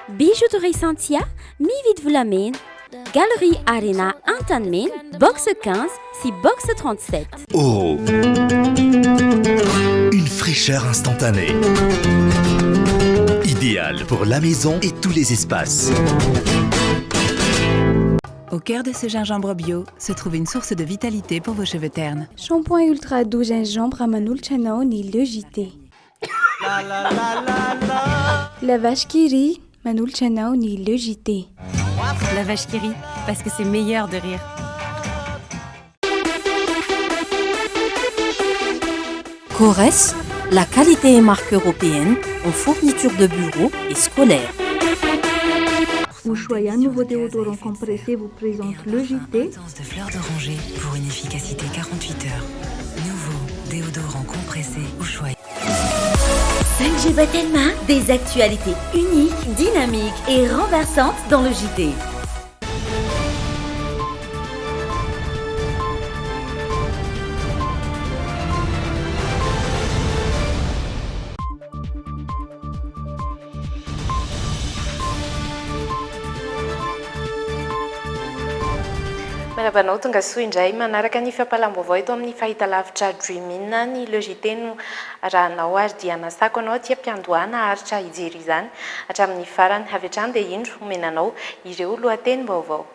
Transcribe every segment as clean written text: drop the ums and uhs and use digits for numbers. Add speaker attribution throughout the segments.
Speaker 1: Bijouterie Santia, mi-vite vous l'amène. Galerie Arena Antanmen, box 15, si box 37.
Speaker 2: Oh, une fraîcheur instantanée. Idéale pour la maison et tous les espaces.
Speaker 3: Au cœur de ce gingembre bio se trouve une source de vitalité pour vos cheveux ternes.
Speaker 4: Shampoing ultra doux gingembre à Manoul Chanao ni le JT. La vache qui rit, Manoul Chanao ni le JT.
Speaker 5: La vache qui rit, parce que c'est meilleur de rire.
Speaker 6: Corès, la qualité et marque européenne en fourniture de bureaux et scolaires.
Speaker 7: Ushuaïa, nouveau déodorant compressé, vous présente le JT.
Speaker 3: Intense de fleurs d'oranger pour une efficacité 48 heures. Nouveau déodorant compressé Ushuaïa.
Speaker 8: 5G Batelma, des actualités uniques, dynamiques et renversantes dans le JT.
Speaker 9: Manabanao tonga soa indray manaraka ny fampalam-baovao eto amin'ny fahitalavitra Dreamin ny le JT no raha anao ary dia nasako anao tia mpiandohana aritra hijery izany hatramin'ny farany avy hatrany dia indro omenanao ireo lohateny vaovao.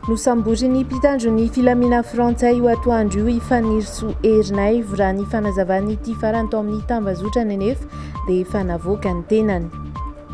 Speaker 10: Nosambory ny mpitandro ny filaminana frantsay ho atoandro io ifanirso herinay raha ny fanazavany ity farany tao amin'ny tambazotra nenefa dia efa navoaka ny tenany.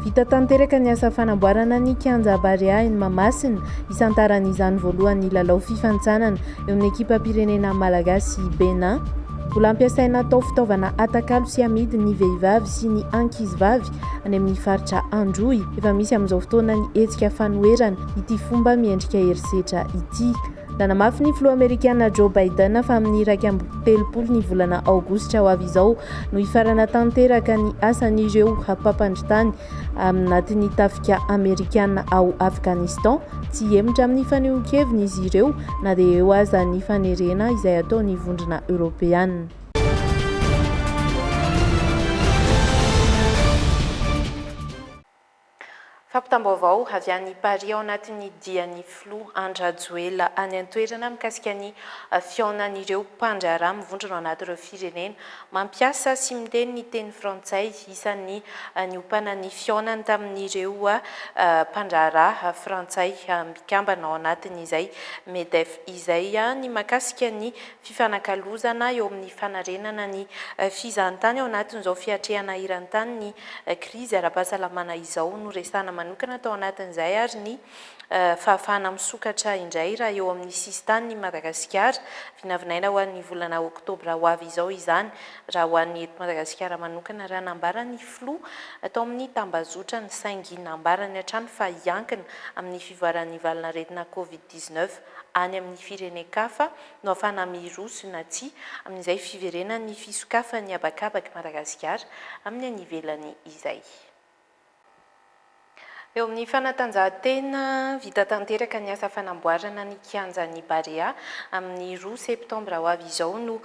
Speaker 10: Vita tanteraka ny asa fanamboarana ny kianja Barea eny Mamasina isantaran'izany voalohany lalao fifantsanana eo amin'ny ekipa pirenena malagasy Benin. Mbola ampiasaina tao fitaovana atakalo sy amidy ny vehivavy sy ny ankizivavy any amin'ny faritra Androy. Efa misy amin'izao fotoana ny hetsika fanoherana ity fomba miendrika herisetra ity. Nanamafy ny filoha Amerikana Joe Biden fa amin'ny 13 ny volana aogositra ho avy izao no hifarana tanteraka ny asan'ireo hampampandritany anatin'ny tafika Amerikana ao Afghanistan. Tsy hemotra amin'ny fanehoan-keviny izy ireo na dia eo aza ny fanerena izay ataony vondrona Europeana.
Speaker 9: Fampitam-baovao avy any Paris ao anatin'ny diany filoha Andrajoela any an-toerana mikasika ny fihaonan'ireo mpandraharaha mivondrona ao anatin'ireo firenena mampiasa sy miteny ny teny frantsay isan'ny niopana ny fihaonany tamin'ireo mpandraharaha frantsay mikambana ao anatin'izay MEDEF izay ny makasika ny fifanakalozana eo amin'ny fanarenana ny fizahantany ao anatin'izao fiatrehana iran-tany ny krizy ara-pahasalamana izao no resana manokana tao anatin'izay ary ny fahafahana misokatra indray raha eo amin'ny sistany ny Madagasikara vinavinaina ho an'ny volana oktobra ho avy izao izany raha ho an'ny eto Madagasikara manokana raha nambarany filoha atao amin'ny tambazotra ny saingy nambarany hatrany fa hiankina amin'ny fivoaran'ny valina retina COVID-19 any amin'ny firenen-kafa no afana mirosona tsia amin'izay fiverenan'ny fisokafan'ny abakabaka Madagasikara amin'ny anivelany izay. Eo amin'ny fanatanjahantena vita tanteraka ny asa fanamboarana ny kianjan'ny Barea amin'ny 2 septambra ho avy izao no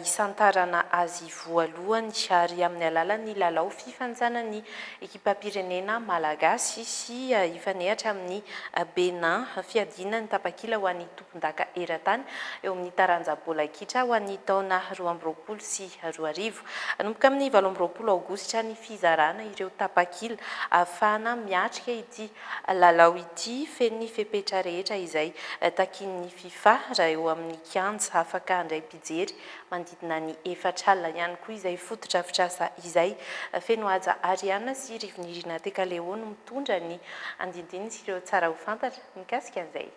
Speaker 9: isantarana azy voalohany ary amin'ny alalan'ny lalao fifanjanan'ny ekipa pirenena malagasy sy ifanehatra amin'ny Benin fiadina ny tapakila ho an'ny tompon-daka eran-tany eo amin'ny taranja bola kitra ho an'ny taona 2020 sy 2020. Anomboka amin'ny 2020 aogositra ny fizarana ireo tapakila ahafahana miatrika ity lalao ity feny fepetra rehetra izay takin'ny FIFA raha eo amin'ny kianja afaka handray mpijery manodidina ny 4 alina ihany koa izay fototra fitrasa izay feno aja Ariana sy Rivinirina Tekaleo no mitondra ny andindiny sy ireo tsara ho fantatra mikasika an'izay.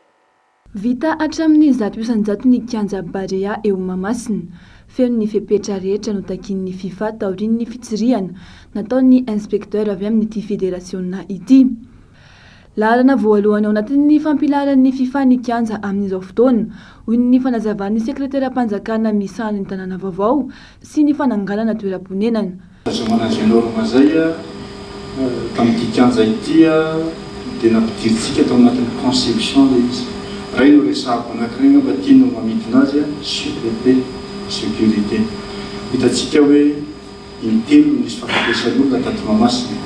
Speaker 7: Vita hatramin'ny 100% ny kianja Barea eo Mamasina. Feno ny fepetra rehetra no takin'ny FIFA taorian'ny fitsiriana nataon'ny inspekteur avy amin'ity federasiona ity. Lalana voalohany ao anatin'ny fampilaran'ny FIFA ny kianja amin'izao fotoana hoy ny fanazavan'ny sekretera-panjakana misahana ny tanàna vaovao sy ny fananganana toeram-ponenana.
Speaker 11: Azomanazy enorma zay tamin'ity kianja ity dia nampidiritsika tao anatin'ny conception le izy. Ray no resahako anankiray mba tiano mamidina azy sous-préfet sécurité. Hitatsika hoe intelo nisy fampiasan'olona tato Mahamasina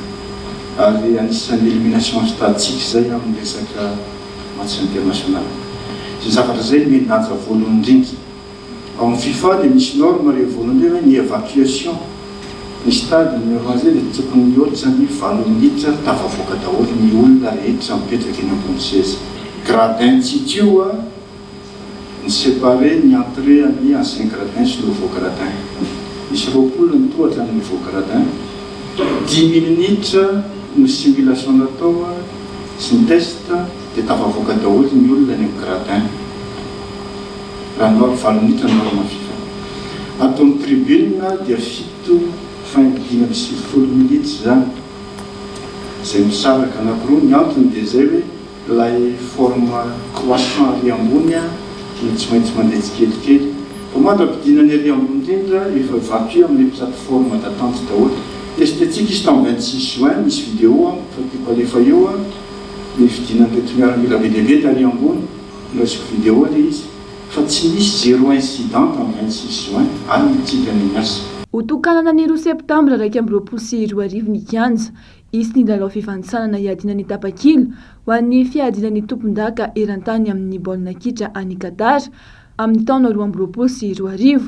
Speaker 11: ary anisan'ny élimination statique zay amin'ny resaka match international. Zay zavatra zay menanja voalohany indrindra. Ao amin'ny FIFA dia misy norme reo voalohany indrindra ny évacuation ny stade numéro 1 zay dia tokony mihoatra ny 20 minitra tafavoaka daholo ny olona rehetra mipetraka eny ambony seza. Gradin tsitio ny séparé ny entrée amin'ny ancien gradin sy le nouveau gradin. Misy roapolo ny tohatra amin'ny nouveau gradin. 10 minitra no simulation natao sy ny test dia tafavoaka daholo ny olona ny amin'ny gradin. Raha nao 20 minitra norme FIFA. Ataon'ny tribune dia fito fin 5 minitra zany. Zay misaraka anankiroa ny antony dia zay hoe ilay forme croissant ary ambony tsy maintsy mandeha tsikelikely. Fa mandra-pidina ny ary ambony indrindra efa évacué amin'ny plateforme d'attente daholo. Testettsika izy tamin'ny 26 juin misy vidéo fa alefa eo ny fidinany reto miaramila be deaibe tary ambony lasiko vidéo le izy fa tsy misy 0 incident tamin'ny 26 juin any tsika ny miasa.
Speaker 7: Ho tokanana ny 2 septambra 2024 ny kianja isy ny lalao fifanitsanana iadinan'ny tapakila ho an'ny fiadinan'ny tompon-daka eran-tany amin'ny baolina kitra any Qatar amin'ny taona 2024.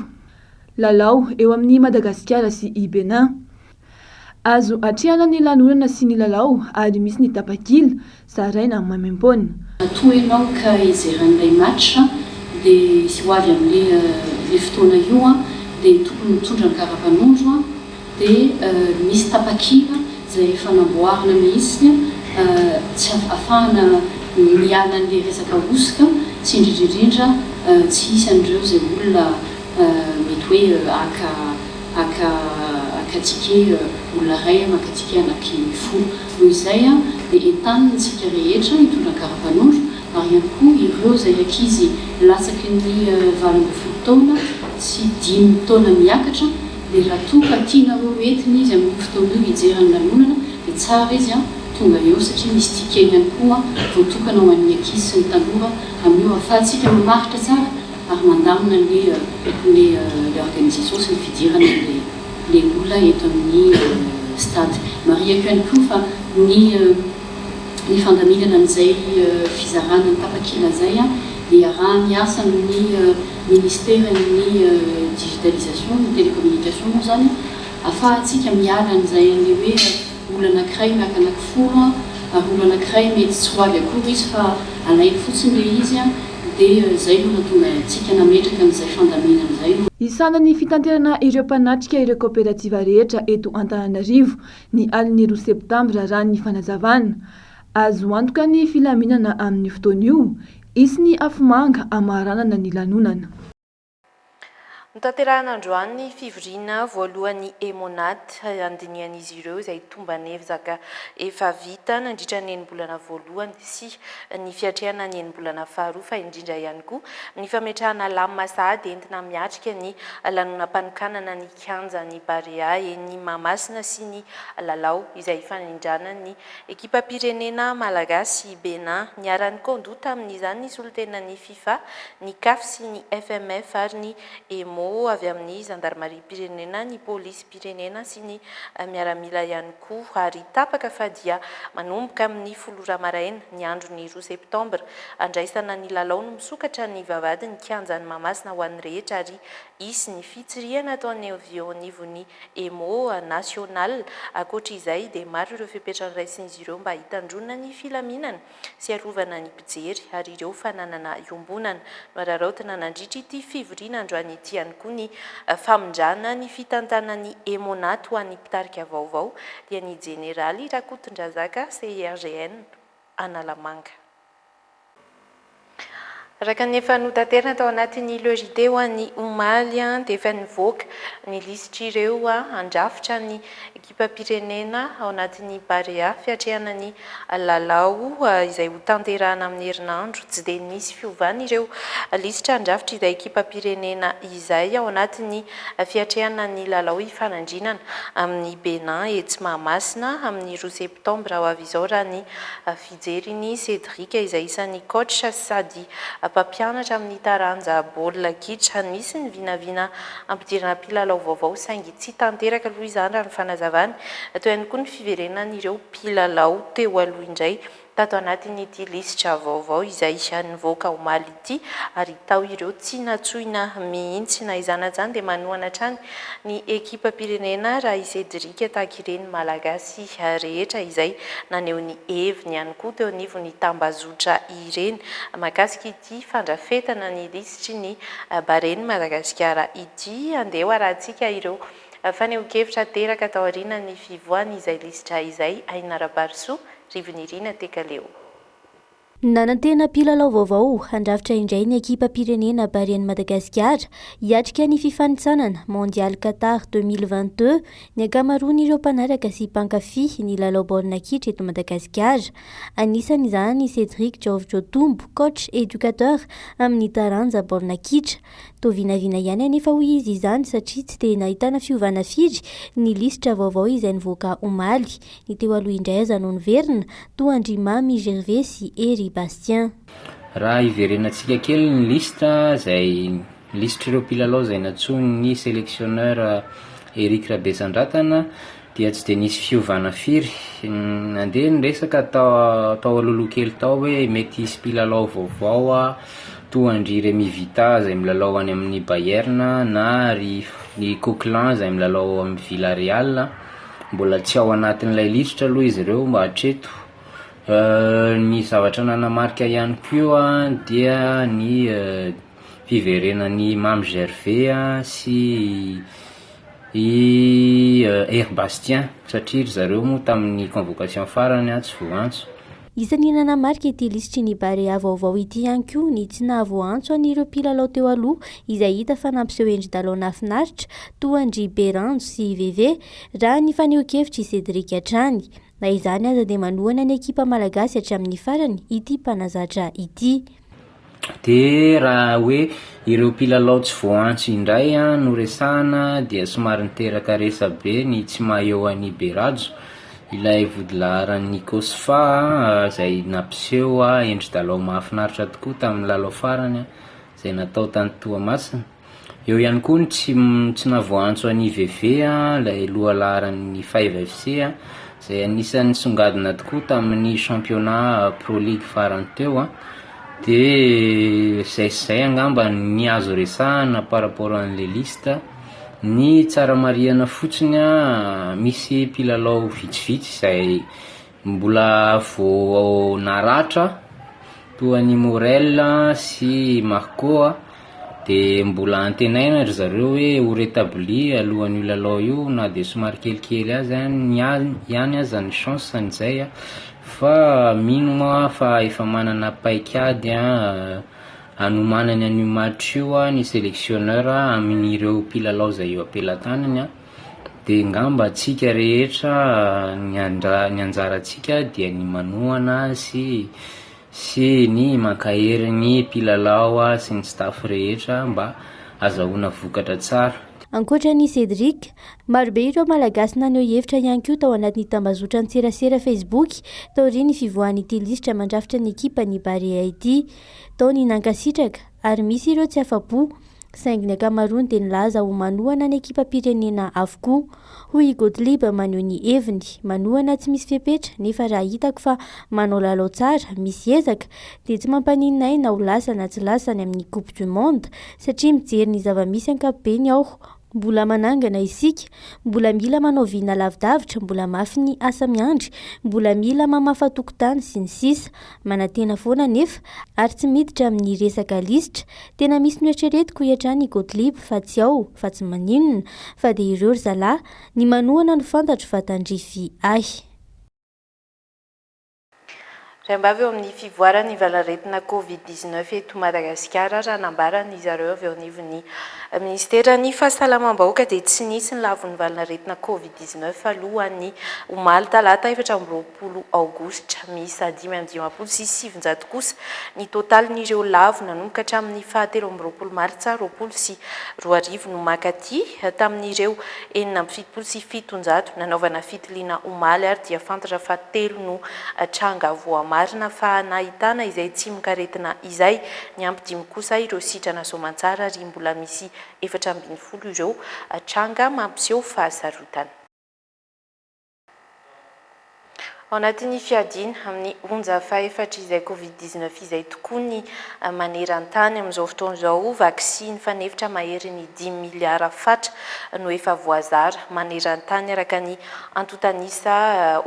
Speaker 7: Lalao eo amin'ny Madagasikara sy i Benin. Azo atrehana ny lanonana sy ny lalao ary misy ny tapakila zaraina mamempona.
Speaker 12: Toenao ka izeran'ilay match dia sy ho avy amin'ilay fotoana io dia tokony mitondra ny karapanondro dia misy tapakila zay efa namboarina mihitsy tsy afahana miala an'ilay resaka osika sy indrindrindrindra tsy hisy an'ireo zay olona mety hoe akatike olona ray makatike anaky folo. Noho izay dia entanitsika rehetra hitondra ny karapanondro ary ihany koa ireo zay ankizy latsaky ny 20 taona sy 10 taona miakatra dia raha toa tianareo entiny izy amin'ny fotoana io hijerany lanonana dia tsara izy tonga eo satria misy tikeny ihany koa voatokana ho an'ny ankizy sy ny tanora amin'io ahafahantsika mamaritra tsara ary mandamina le organisation sy ny fidirana le olona eto amin'ny stade. Mariako ihany koa fa ny fandaminana an'izay fizarana ny tapakila zay dia raha miasa amin'ny ministèren'ny digitalisation ny télécommunication moa zany ahafahantsika miala an'izay an'le hoe olona anankiray miaka anankifolo ary olona anankiray mety tsy ho avy akory izy fa alainy fotsiny le izy dia zay no natonga antsika nametraka an'izay fandaminana zay.
Speaker 7: Isanany fitanterana ireo mpanatrika ireo coopérativa rehetra eto Antananarivo ny alin'ny 2 septambra raha ny fanazavana. Azo antoka ny filaminana amin'ny fotoana io isy ny afomanga amaranana ny lanonana.
Speaker 9: Tanterahana androany fivoriana voalohany Emonat andinian'izy ireo izay tombany ezaka efa vita nandritra ny enim-bolana voalohany sy ny fiatrehana ny enim-bolana faharoa fa indrindra ihany koa ny fametrahana lamy sahady entina miatrika ny lanonam-panokanana ny kianja ny Barea eny Mahamasina sy ny lalao izay fanindrana ny ekipa pirenena malagasy Benin niarany kondota amin'izany ny solotenan'ny FIFA, ny CAF sy ny FMF ary ny EMO avy amin'ny gendarmerie pirenena, ny polisy pirenena sy ny miaramila ihany koa ary tapaka fa dia manomboka amin'ny 10 maraina ny andro ny 2 septambra andraisana ny lalao no misokatra ny vavady ny kianja ny Mahamasina ho an'ny rehetra ary isy ny fitsiriana ataony anivon'ny EMO national. Akoatra izay dia maro ireo fepetrany raisin'izy ireo mba hitandrona ny filaminana sy arovana ny mpijery ary ireo fananana iombonana no araraotina nandritra ity fivoriana androany ity ihany koa ny famondrana ny fitantanany Emonat ho an'ny mpitarika vaovao dia ny jeneraly Rakotondrazaka CRGN Analamanga. Raka nefa notanterana tao anatin'ny logité ho an'ny omaly dia efa nivoaka ny lisitra ireo andrafitra ny ekipa pirenena ao anatin'ny Barea fiatrehana ny lalao izay ho tanterahana amin'ny herinandro tsy dia nisy fiovana ireo lisitra andrafitra izay ekipa pirenena izay ao anatin'ny fiatrehana ny lalao ifanandrinana amin'ny Benin etsy Mahamasina amin'ny 2 septambra ho avy izao raha ny fijeriny Cédric izay isan'ny coach sady mpampianatra amin'ny taranja baolina kitra nisy ny vinavina ampidirana mpilalao vaovao saingy tsy tanteraka aloha izany raha ny fanazavany toy ihany koa ny fiverenan'ireo mpilalao teo aloha indray tato anatin'ity lisitra vaovao izay nivoaka omaly ity ary tao ireo tsy natsoina mihitsy na izany zany dia manohana hatrany ny ekipa pirenena raha Cédric tahaka ireny malagasy rehetra izay naneho ny heviny ihany koa teo anivon'ny tambazotra ireny mahakasika ity fandrafetana ny lisitry ny bareny Madagasikara ity andeha arahantsika ireo faneho-kevitra teraka tao aoriana ny fivoahan'izay lisitra izay Ainara-Barsoa Rivinirina Tekaleo.
Speaker 1: Nanantena mpilalao vaovao handrafitra indray ny ekipa pirenena bareny Madagasikara hiatrika ny fifanitsanana Mondial Qatar 2022 ny ankamaroan'ireo mpanaraka sy mpankafy ny lalao baolina kitra eto Madagasikara. Anisan'izany Cédric Jotombo, coach éducateur amin'ny taranja baolina kitra. Toa vinavina ihany anefa hoy izy izany satria tsy dia nahitana fiovana firy ny lisitra vaovao izay nivoaka omaly. Ny teo aloha indray aza no niverina toa Andrimamy Gervais sy Ery Bastien.
Speaker 13: Raha iverenantsika kely ny lisitra izay lisitra ireo mpilalao izay natsony sélectionneur Eric Rabesandratana dia tsy dia nisy fiovana firy. Andeha niresaka tao aloloha kely tao hoe mety hisy mpilalao vaovao toa Andry Remy Vita izay milalao any amin'ny Bayern na ny Coquelin izay milalao amin'ny Villarreal mbola tsy ao anatin'ilay lisitra aloha izy ireo mba hatreto. Ny zavatra nanamarika ihany koa dia ny fiverenan'ny Mamy Gervais sy Ery Bastien satria zareo moa tamin'ny convocation farany tsy voantso.
Speaker 1: Isan'ny nanamarika ity lisitry ny Barea vaovao ity ihany koa ny tsy nahavoantso an'ireo mpilalao teo aloha izay hita fa nampiseho endri-dalao nafinaritra toa Andry Beranjo sy Veve raha ny faneho-kevitry Cédric hatrany. Na izany aza dia manohana ny ekipa malagasy hatramin'ny farany ity mpanazatra ity.
Speaker 13: Dia raha hoe ireo mpilalao tsy voantso indray no resahana dia somary niteraka resa be ny tsy maheo an'i Berajo. Ilay vodilaharan'ny Kosfa izay nampiseho endri-dalao mahafinaritra tokoa tamin'ny lalao farany izay natao tany Toamasina. Eo ihany koa ny tsy navoantso an'i Veve ilay lohalaharan'ny 5FC izay anisan'ny songadina tokoa tamin'ny championnat Pro League farany teo dia izay angamba ny azo resahana par rapport an'ilay lista. Ny tsara mariana fotsiny misy mpilalao vitsivitsy izay mbola vao naratra toa ny Morel sy Marco dia mbola antenaina ry zareo hoe ho rétabli alohan'io lalao io na dia somary kelikely azy ihany aza ny chance an'izay fa mino fa efa manana paikady anomanany an'io match io ny sélectionneur amin'ireo mpilalao izay eo ampelantanany dia ngamba antsika rehetra ny anjarantsika dia ny manohana sy ny mankahery ny mpilalao sy ny staff rehetra mba azahoana vokatra tsara.
Speaker 1: Ankoatran'ny Cédric, marobe ireo malagasy naneho hevitra ihany koa tao anatin'ny tambazotra ny serasera Facebook tao ry ny fivoahan'ity lisitra mandrafitra ny ekipa ny Barea ity tao ny nankasitraka ary misy ireo tsy afa-po saingy ny ankamaroany dia nilaza ho manohana ny ekipa pirenena avokoa. Hoy Gottlieb maneho ny heviny manohana tsy misy fepetra nefa raha hitako fa manao lalao tsara misy ezaka dia tsy mampaninonay na ho lasa na tsy lasany amin'ny Coupe du Monde satria mijery ny zava-misy ankapobeny aho. Mbola manangana isika, mbola mila manao vina lavidavitra, mbola mafy ny asa miandry, mbola mila mamafa tokotany sy ny sisa. Manantena foana nefa ary tsy miditra amin'ny resaka lisitra. Tena misy ny eritreretiko hiatrany Gottlieb fa tsy ao, fa tsy maninona, fa dia ireo ry zalahy ny manohana no fantatro fa tandrify ahy.
Speaker 9: Rambavy eo amin'ny fivoarany valaretina Covid-19 eto Madagasikara raha nambarany zareo avy eo anivon'ny ministeran'ny fahasalamam-bahoaka dia tsy nisy ny lavon'ny valaretina Covid-19 alohan'ny omaly talata 4 aogositra miisa 520 sy 700 kosa ny totalin'ireo lavo nanomboka hatramin'ny 17 martsa 2020 no makaty tamin'ireo 770 sy 700 nanaovana fitiliana omaly ary dia fantatra fa 3 no tranga voamaly marina fa nahitana izay tsy mikaretina izay. Ny ampy 5 kosa ireo sitrana soamantsara ary mbola misy 420 ireo tranga mampiseho fahasarotana. Ao anatin'ny fiadiana amin'ny onja faefatra izay Covid-19 izay tokoa ny maneran-tany amin'izao fotoana izao, vaksiny fanefitra mahery ny 10 miliara fatra no efa voazara maneran-tany araka ny antotanisa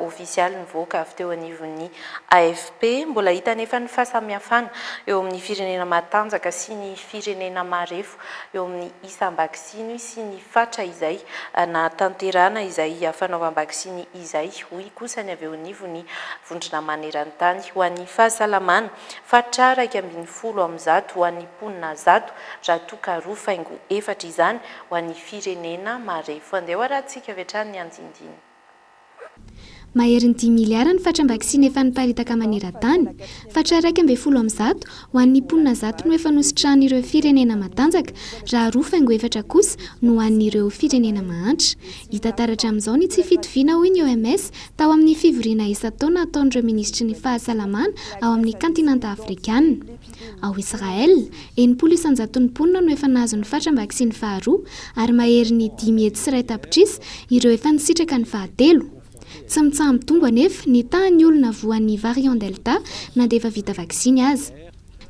Speaker 9: ofisialy nivoaka avy teo anivon'ny AFP. Mbola hita nefa ny fahasamihafana eo amin'ny firenena matanjaka sy ny firenena marefo eo amin'ny isam-baksiny sy ny fatra izay na tanterana izay fanaovam-baksiny izay. Hoy kosa ny avy eo ny vondrona maneran-tany ho an'ny fahasalamana fatra 120 ho an'ny mponina 100 raha toka 2.4 izany ho an'ny firenena marefo. Andeha arahantsika vetrany ny anjindiny.
Speaker 14: Mahery ny 10 miliara ny fatram-baksiny efa niparitaka maneran-tany, fatra 120 ho an'ny mponina 100 no efa nositrahan'ireo firenena matanjaka, raha 2.4 kosa no an'ireo firenena mahantra. Hita taratra amin'izao ny tsy fitoviana hoy ny OMS tao amin'ny fivoriana isa-taona ataon'ireo ministry ny fahasalamana ao amin'ny kantinanta afrikana. Ao Israel, 900 mponina no efa nahazo ny fatram-baksiny faharoa ary mahery ny 10.3 ireo efa nisitraka ny fahatelo. Tsy mitsambo tombo anefa ny tahan'ny olona voan'ny variant delta na dia efa vita vaksiny azy.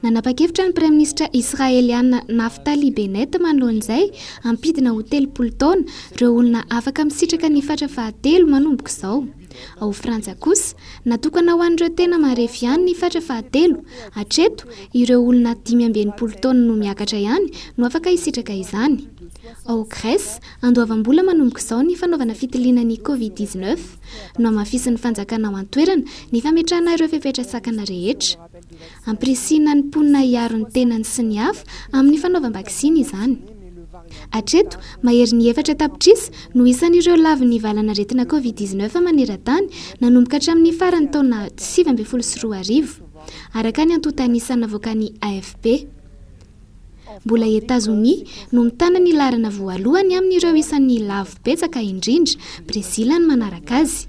Speaker 14: Nanapa-kevitra ny Prime Ministra Israeliana Naftali Bennett manoloan'izay ampidina ho 30 taona ireo olona afaka misitraka ny fatra fahatelo manomboka izao. Ao Frantsa kosa, natokana ho an'ireo tena marefy ihany ny fatra fahatelo. Hatreto, ireo olona 15 taona no miakatra ihany no afaka hisitraka izany. Ao Grèce, andoavam-bola manomboka izao ny fanaovana fitiliana ny Covid-19 no amafisin'ny fanjakana ao an-toerana ny fametrahana ireo fepetra sakana rehetra. Ampirisihana ny mponina hiaro ny tenany sy ny hafa amin'ny fanaovam-baksiny izany. Hatreto, mahery ny 4 tapitrisa no isan'ireo lavy valana retina Covid-19 maneran-tany nanomboka hatramin'ny farany taona 2024 araka ny antotanisana voakany AFP. Mbola Etazonia no mitana ny larana voalohany amin'ireo isan'ny lavo betsaka indrindra, Brezila ny manaraka azy.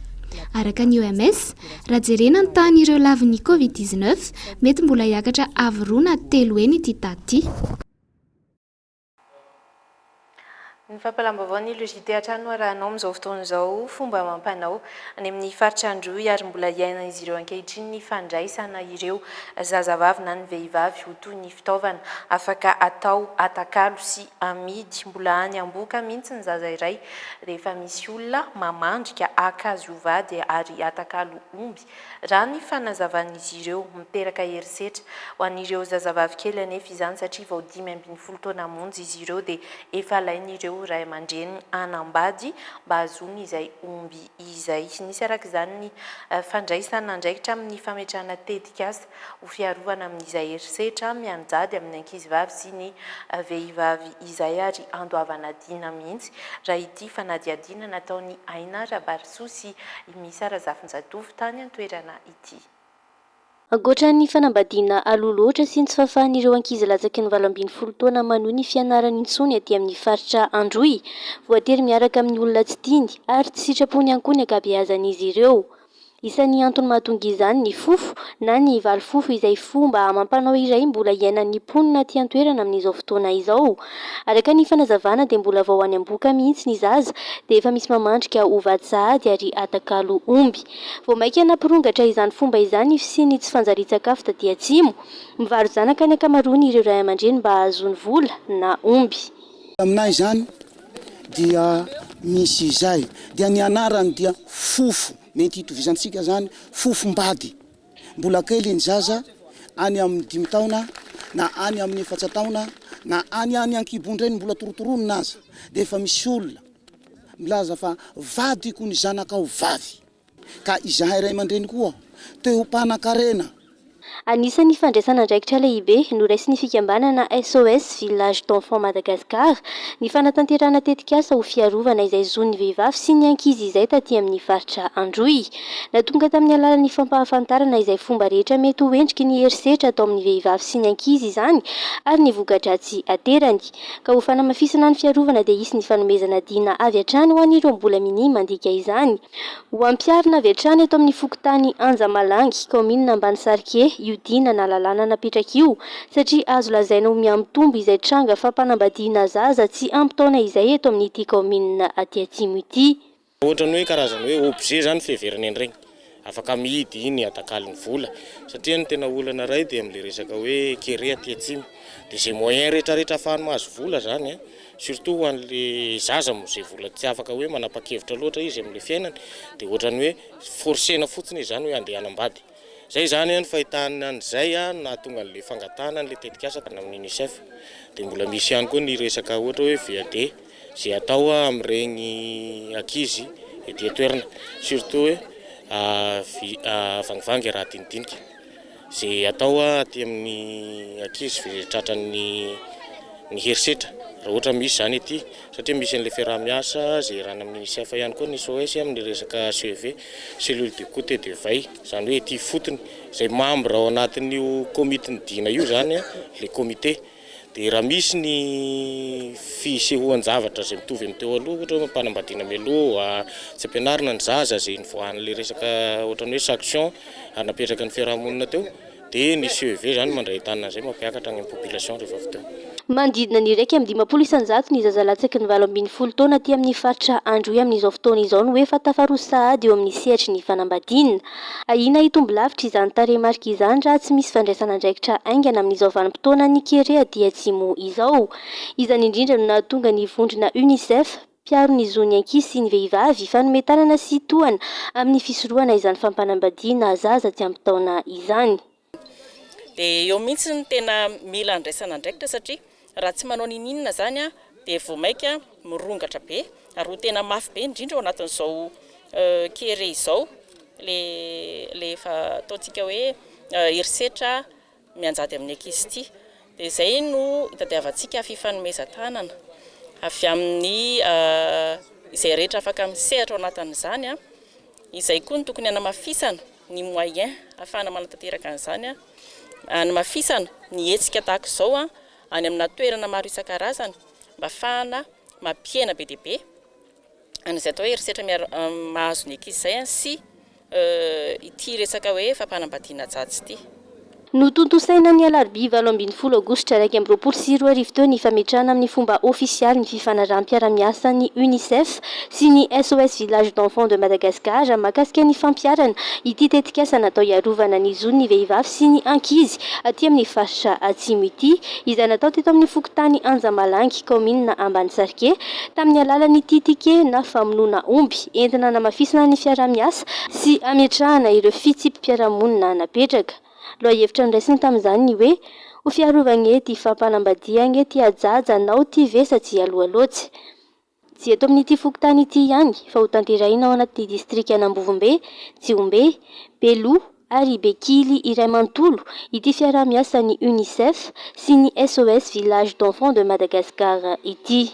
Speaker 14: Araka ny OMS, raha jerena ny tahan'ireo lavin'ny Covid-19 mety mbola hiakatra avy 2 na 3 eny ity taty.
Speaker 9: Ny fampalam-baovao ny logité an-trano arahanao amin'izao fotoana izao fomba mampanao any amin'ny faritra Androy ary mbola iaina izy ireo ankehitriny ny fandraisana ireo zazavavy na ny vehivavy ho toy ny fitaovana afaka atao atakalo sy amidy. Mbola any Amboka mihitsy ny zaza iray rehefa misy olona mamandrika akazo vady ary atakalo omby raha ny fanazavan'izy ireo miteraka herisetra ho an'ireo zazavavy kely anefa izany satria vao 15 taona monja izy ireo dia efa alain'ireo ray aman-dreny anambady mba hahazoany izay omby izay. Nisy araka izany ny fandraisana ndraikitra amin'ny fametrahana tetikasa ho fiarovana amin'izay herisetra mianjady amin'ny ankizivavy sy ny vehivavy izay ary andoavana dina mihitsy raha ity fanadiadiana nataony Aina Rabarisoa sy Misara Zafinjatovo tany an-toerana ity.
Speaker 1: Ankoatra ny fanambadiana aloloatra sy ny tsy fahafahan'ireo ankizy latsaky ny 12 taona manohy ny fianarany intsony aty amin'ny faritra Androy, voatery miaraka amin'ny olona tsy tiny ary tsy sitrapony ihany koa ny ankabeazan'izy ireo. Isan'ny antony mahatonga izany ny fofo na ny valo fofo izay fomba amam-panao iray mbola iainan'ny mponina aty an-toerana amin'izao fotoana izao. Araka ny fanazavana dia mbola vao any Amboka mihitsy ny zaza dia efa misy mamandrika ovady sahady ary atakalo omby. Vao maika nampirongatra izany fomba izany sy ny tsy fanjarian-tsakafo taty atsimo, mivaro zanaka ny ankamaroany ireo ray aman-dreny mba hahazoany vola na omby.
Speaker 15: Aminay izany dia misy izay dia ny anarany dia fofo. Mety hitovizantsika zany fofombady. Mbola kely ny zaza any amin'ny 5 taona na any amin'ny 4 taona na any ankibondreny mbola torotoronony naza dia efa misy olona milaza fa vadiko ny zanakao vavy ka izahay ray aman-dreny koa teo mpanan-karena.
Speaker 1: Anisan'ny fandraisana andraikitra lehibe noraisin'ny fikambanana SOS Village d'Enfants Madagascar ny fanatanterana tetikasa ho fiarovana izay zon'ny vehivavy sy ny ankizy izay taty amin'ny faritra Androy. Natonga tamin'ny alalan'ny fampahafantarana izay fomba rehetra mety ho endriky ny herisetra atao amin'ny vehivavy sy ny ankizy izany ary ny voka-dratsy aterany. Ka ho fanamafisana ny fiarovana dia isy ny fanomezana dina avy hatrany ho an'ireo mbola mini mandika izany. Ho ampiarina avy hatrany eto amin'ny fokontany Anjamalangy, commune Ambanisarike, io dina na lalàna napetraka io satria azo lazaina ho miamitombo izay tranga fampanambadiana zaza tsy ampy taona izay eto amin'ity commune aty Atsimo ity.
Speaker 16: Ohatra ny hoe karazana hoe objet zany feheverana regny afaka mihidy iny atakaliny vola satria ny tena olana ray dia amin'le resaka hoe kere aty Atsimo dia izay moyen rehetrarehetra ahafahany mahazo vola zany surtout ho an'le zaza mo izay vola tsy afaka hoe manapa-kevitra loatra izy amin'le fiainany dia ohatrany hoe forsena fotsiny izany hoe andeha hanambady. Zay zany ny fahitana an'izay na tonga an'le fangatana an'le tetikasa amin'ny UNICEF. Dia mbola misy ihany koa ny resaka ohatra hoe VAD izay atao amin'ireny ankizy ety toerana surtout hoe vangivangy raha dinidinika izay atao aty amin'ny ankizy tratran'ny herisetra raha ohatra misy zany ety satria misy an'le fiaraha-miasa izay rana amin'ny UNICEF ihany koa ny SOS amin'ny resaka CEV cellule de côté de veille zany hoe ety fotony izay membre ao anatin'io komitiny dina io zany le comité. Dia raha misy ny fisehoan-javatra izay mitovy amin'ny teo aloha ohatra hoe mampanambadiana mialoha tsy ampianarina ny zaza izay nivoahan'le resaka ohatran'ny hoe sanction anapetraka ny fiarahamonina teo dia ny CEV zany mandray tanana izay mampiakatra ny population rehefa avy teo.
Speaker 1: Manodidina ny 1,100 ny zazalatsaky ny 20 taona aty amin'ny faritra Androy amin'izao fotoana izao no efa tafaroso sahady eo amin'ny sehatry ny fanambadiana. Ahina hitombo lavitra izany tarehimarika izany raha tsy misy fandraisana andraikitra aingana amin'izao vanim-potoana ny kere aty Atsimo izao. Izany indrindra no nahatonga ny vondrona UNICEF piaro ny zon'ny ankizy sy ny vehivavy fanometanana sy tohana amin'ny fisorohana izany fampanambadiana zaza tsy ampy taona izany.
Speaker 17: Dia eo mihitsy ny tena mila andraisana andraikitra satria raha tsy manao ninina zany dia vao maika mirongatra be ary ho tena mafy be indrindra ao anatin'izao kere izao le efa ataontsika hoe herisetra mianjady amin'ny ankizy ity. Dia izay no hitadiavantsika fifanomezan-tanana avy amin'ny izay rehetra afaka misehatra ao anatin'izany izay koa ny tokony hanamafisana ny moyen ahafahana manatanteraka an'izany hanamafisana ny hetsika tahaka izao any amina toerana maro isan-karazany mba ahafahana mampiena be dia be an'izay atao hoe herisetra mahazo ny ankizy izay sy ity resaka hoe fampanambadiana jatsy ity.
Speaker 1: Notontosaina ny alarobia 20 aogositra 2024 teo ny fametrahana amin'ny fomba ofisialy ny fifanarahanam-piara-miasa ny UNICEF sy ny SOS Village d'Enfants de Madagascar mahakasika ny fampiarana ity tetikasa natao hiarovana ny zon'ny vehivavy sy ny ankizy aty amin'ny faritra Atsimo ity izay natao teto amin'ny fokontany Anjamalangy commune Ambanisarike tamin'ny alalan'ny titike na famonoana omby entina namafisana ny fiara-miasa sy ametrahana ireo fitsipim-piarahamonina napetraka. Loha hevitra niraisiny tamin'izany ny hoe ho fiarovana ety fampanambadiana ety ajaja nao ty vesa tsy aloha loatsy. Tsy eto amin'ity fokontany ity ihany fa ho tanterahina ao anaty distrika Anambovombe, Jiombe, Beloa ary Bekily iray manontolo ity fiaraha-miasa ny UNICEF sy ny SOS Village d'Enfants de Madagascar ity.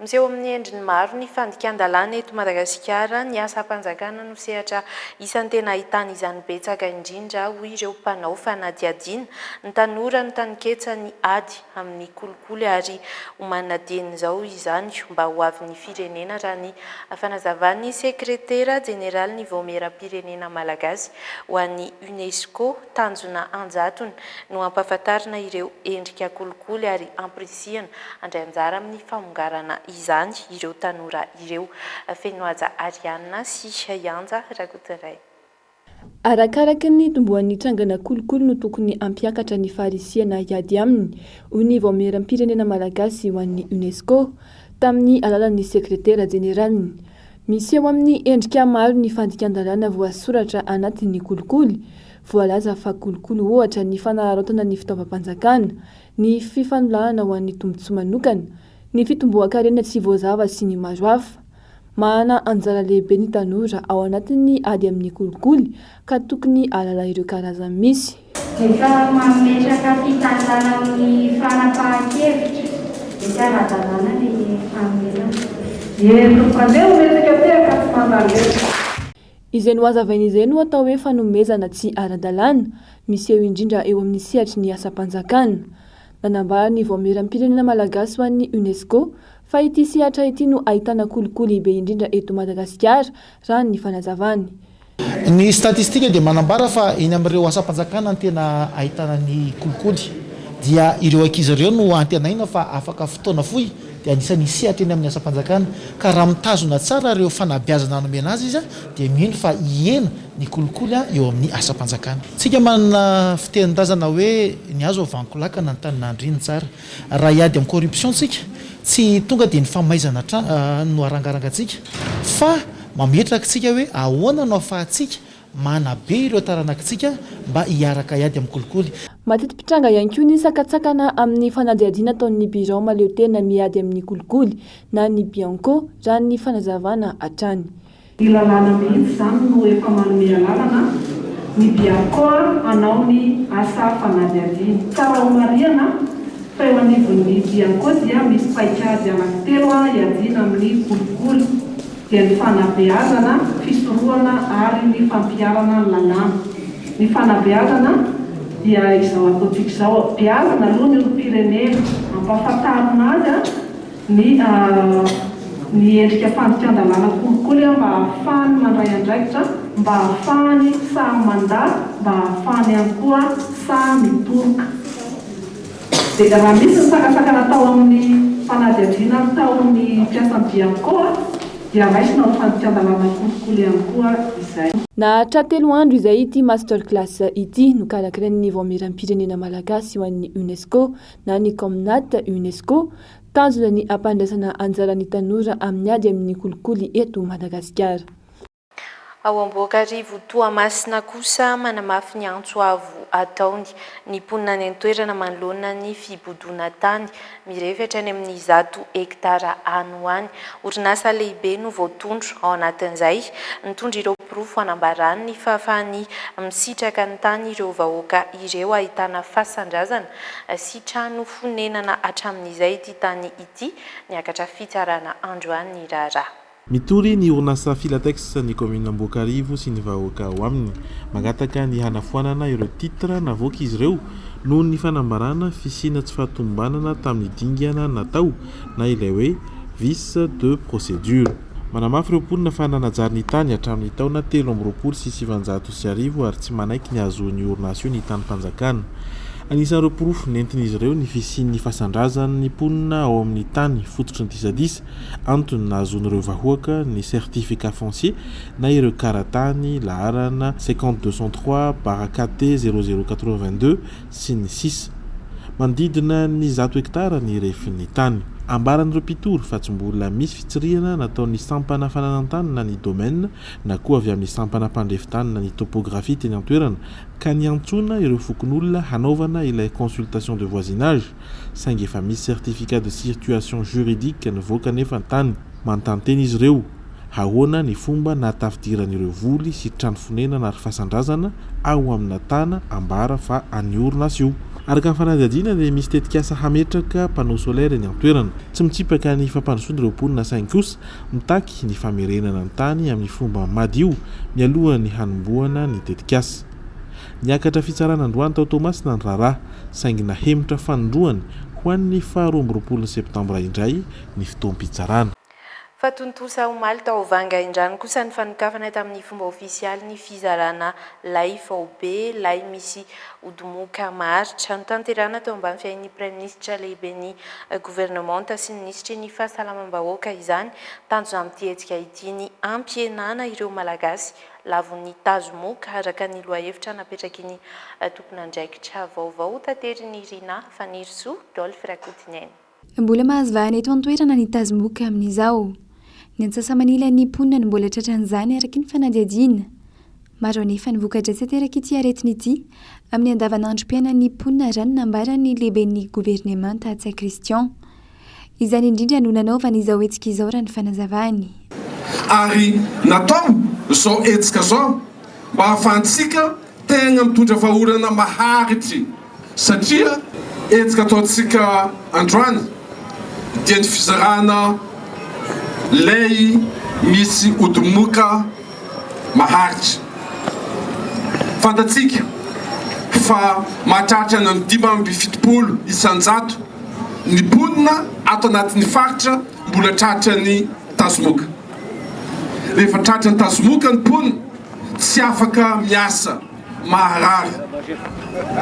Speaker 9: Miseho amin'ny endriny maro ny fandikan-dalàna eto Madagasikara ny asa mpanjakana no sehatra isan'ny tena ahitana izany betsaka indrindra ho ireo mpanao fanadihadiana ny tanora ny taniketsa ny ady amin'ny kolikoly ary ho manadihana izao izany mba ho avin'ny firenena raha ny fanazavan'ny sekretera jeneraly ny voamera-pirenena malagasy ho an'ny UNESCO tanjona anjatony no ampahafantarina ireo endrika kolikoly ary ampirisihana andray anjara amin'ny famongarana izany ireo tanora ireo. Fenoaja Ariana sy Yanja Rakotoray.
Speaker 7: Arakaraka ny tomboan'ny trangana kolikoly no tokony ampiakatra ny farisihana iady aminy ho ny voamera-pirenena malagasy ho an'ny UNESCO tamin'ny alalan'ny sekretera jeneraliny. Misy eo amin'ny endrika maro ny fandikan-dalàna voasoratra anatin'ny kolikoly. Voalaza fa kolikoly ohatra ny fanararaotana ny fitaovam-panjakana, ny fifanolahana ho an'ny tombotsoa manokana, ny fitomboan-karena tsy voazava sy ny maro hafa. Mahana anjara lehibe ny tanora ao anatin'ny ady amin'ny kolikoly ka tokony alala ireo karazany misy.
Speaker 18: Rehefa mametraka fitanjana amin'ny fanapahan-kevitra dia tsy ara-dalàna ny fanomezana.
Speaker 7: Izay no hazavain'izay no atao hoe fanomezana tsy ara-dalàna, miseho indrindra eo amin'ny sehatry ny asa-panjakana. Nanambarany voamiram-pirenena malagasy ho an'ny UNESCO fa ity sehatra ity no ahitana kolikoly be indrindra eto Madagasikara raha ny fanazavany.
Speaker 19: Ny statistika dia manambara fa eny amin'ireo asa-panjakana tena ahitana ny kolikoly dia ireo ankizy ireo no antenaina fa afaka fotoana fohy dia anisan'ny sehatra eny amin'ny asa-panjakana ka raha mitazona tsara ireo fanabeazana anomena azy izy dia mino fa ihena ny kolikoly eo amin'ny asa-panjakana. Tsika manana fitenin-drazana hoe ny azo vankolakana ny tany nandriny tsara raha iady amin'ny corruption tsika tsy tonga dia ny famaizana no arangarangatsika fa mametraka tsika hoe ahoana no ahafahantsika manabe ireo taranakitsika mba hiaraka iady amin'ny kolikoly.
Speaker 7: Matetipitranga ihany koa ny sakatsakana amin'ny fanadihadiana ataon'ny birao maleo tena miady amin'ny kolikoly na ny bianco raha ny fanazavana hatrany.
Speaker 20: Ilalana mihitsy izany no efa manome lalana ny bianco anao ny asa fanadihadiana. Tsara ho mariana fa eo anivon'ny bianco dia misy paikady anankitelo iadiana amin'ny kolikoly. Dia ny fanabeazana, fisorohana ary ny fampiarana lalàna. Ny fanabeazana dia izao ataontsika izao, beazana aloha ny olom-pirenena ampahafantarina azy ny endrika fandrikan-dalàna kolikoly mba ahafahany mandray andraikitra, mba ahafahany samy mandà, mba ahafahany ihany koa samy mitoroka. Dia raha misy ny sakasakana tao amin'ny fanadihadiana tao ny mpiasan'ny bianco dia raisina ho fandrikan-dalàna kolikoly ihany koa izay.
Speaker 7: Nahatra 3 andro izay ity master class ity no kalakirain'ny voamiram-pirenena malagasy ho an'ny UNESCO na ny Comnat UNESCO tanjona ny ampandraisana anjaran'ny tanora amin'ny ady amin'ny kolikoly eto Madagasikara.
Speaker 9: Ao Amboakarivo Toamasina kosa manamafy ny antsoavo ataony ny mponina any an-toerana manoloana ny fibodona tany mirefatra any amin'ny 100 hektara any ho any. Orinasa lehibe no voatondro ao anatin'izay nitondra ireo pirofo hanambarany ny fahafahany misitraka ny tany ireo vahoaka ireo ahitana fasan-drazana sy trano fonenana hatramin'izay ity tany ity niakatra fitsarana Androany ny raharaha.
Speaker 21: Mitory ny orinasa Filatex ny commune Amboakarivo sy ny vahoaka ao aminy magataka ny hanafoanana ireo titra navoaka izy ireo noho ny fanambarana fisina tsy fahatombanana tamin'ny dingana natao na ilay hoe vice de procédure. Manamafy ireo mponina fa nanajary ny tany hatramin'ny taona 3 sy 700 ary tsy manaiky ny azoan'ny orinasa io ny tany-panjakana. Anisan'ireo pirofo nentin'izy ireo ny fisian'ny fasan-drazan'ny mponina ao amin'ny tany fototry ny disadisa antony nahazoan'ireo vahoaka ny certificat foncier na ireo karatany laharana 5203/KT0082 sy ny 6 mandidina ny 100 hektara ny refin'ny tany. Ambaran'ireo mpitory fa tsy mbola misy fitsirihana nataon'ny sampana fananantany na ny domaine na koa avy amin'ny sampana mpandrefitany na ny topografie teny an-toerana ka niantsona ireo fokon'olona hanaovana ilay consultation de voisinage saingy efa misy certificat de situation juridique nivoaka nefa ny tany. Manontany teny izy ireo ahoana ny fomba natafidiran'ireo voly sy trano fonenana ary fasan-drazana ao amina tana ambara fa aniorina azy io. Araka ny fanadihadiana dia misy tetikasa hametraka panneau solaire ny an-toerana tsy mitsipaka ny fampandrosoana ireo mponina saingy kosa mitaky ny famerenana ny tany amin'ny fomba madio mialoha ny hanomboana ny tetikasa. Niakatra fitsarana Androany tao Toamasina ny raharaha saingy nahemitra fanondroany ho an'ny 12 septambra indray ny fotoam-pitsarana.
Speaker 9: Fatontosa omaly tao Vanga indrany kosa ny fanokafana tamin'ny fomba ofisialy ny fizarana lay faobe lay misy odomoka maritra ny tanterana tao ambany fiain'ny Prime Ministre lehiben'ny gouvernementa sy ny ministry ny fahasalamam-bahoaka izany tanjona amin'ity hetsika ity ny ampienana ireo malagasy lavon'ny tazomoka araka ny lohahevitra napetraky ny tompon'andraikitra vaovao tateriny Rina Fanirso Dolphy Rakotineny.
Speaker 4: Mbola mahazavahana eto an-toerana ny tazomoka amin'izao. Ny antsasamanila ny mponina ny mbola tratran'izany araky ny fanadihadiana. Maro anefa ny vokatra tsy ateraka ity aretina ity amin'ny andavanandrom-piaina ny mponina rano nambarany lehiben'ny gouvernementa Christian. Izany indrindra no nanaovana izao hetsika izao raha ny fanazavany.
Speaker 2: ary natao zao etsika zao mba ahafahantsika tegna mitondra vahaorana maharitry satria etsika ataontsika androany dia ny fizarana lay misy odimoka maharitry. Fantatsika fa mahatratra ny 570 isanjato ny ponina ato anatin'ny faritra mbola tratra ny tazomoka. Rehefa tratra ny tazomoka ny ponina tsy afaka miasa maharary